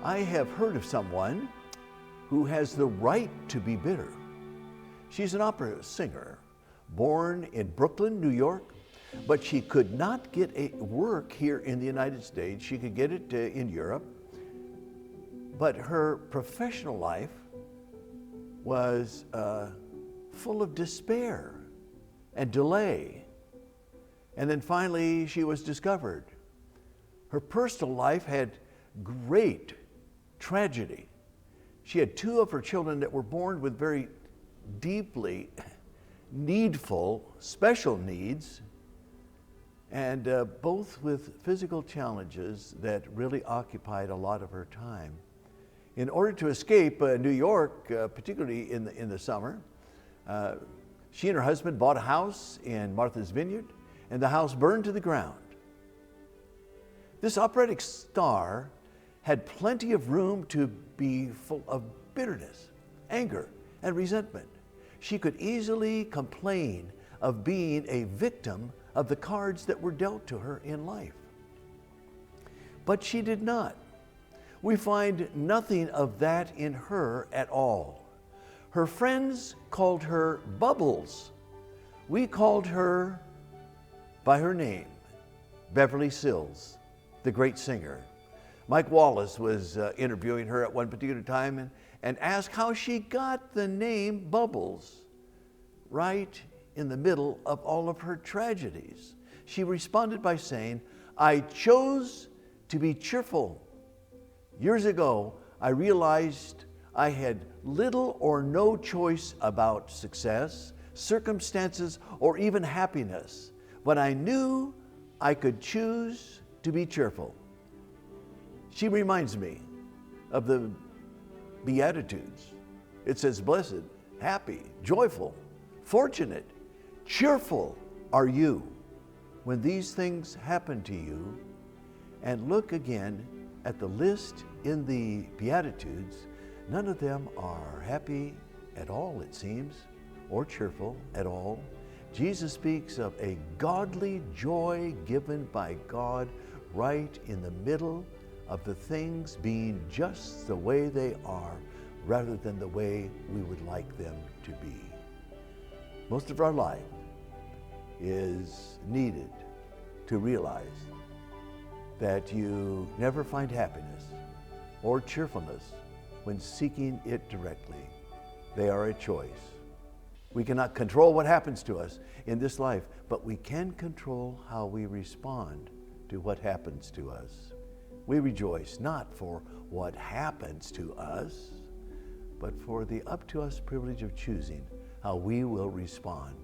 I have heard of someone who has the right to be bitter. She's an opera singer, born in Brooklyn, New York, but she could not get a work here in the United States. She could get it in Europe, but her professional life was full of despair and delay. And then finally she was discovered. Her personal life had great tragedy. She had 2 of her children that were born with very deeply needful, special needs, and both with physical challenges that really occupied a lot of her time. In order to escape New York, particularly in the summer, she and her husband bought a house in Martha's Vineyard, and the house burned to the ground. This operatic star had plenty of room to be full of bitterness, anger, and resentment. She could easily complain of being a victim of the cards that were dealt to her in life. But she did not. We find nothing of that in her at all. Her friends called her Bubbles. We called her by her name, Beverly Sills, the great singer. Mike Wallace was interviewing her at one particular time and asked how she got the name Bubbles right in the middle of all of her tragedies. She responded by saying, "I chose to be cheerful. Years ago, I realized I had little or no choice about success, circumstances, or even happiness, but I knew I could choose to be cheerful." She reminds me of the Beatitudes. It says, "Blessed, happy, joyful, fortunate, cheerful are you when these things happen to you." And look again at the list in the Beatitudes. None of them are happy at all, it seems, or cheerful at all. Jesus speaks of a godly joy given by God right in the middle of the things being just the way they are, rather than the way we would like them to be. Most of our life is needed to realize that you never find happiness or cheerfulness when seeking it directly. They are a choice. We cannot control what happens to us in this life, but we can control how we respond to what happens to us. We rejoice not for what happens to us, but for the up to us privilege of choosing how we will respond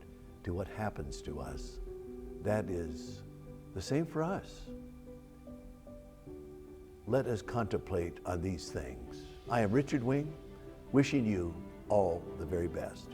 to what happens to us. That is the same for us. Let us contemplate on these things. I am Richard Wing, wishing you all the very best.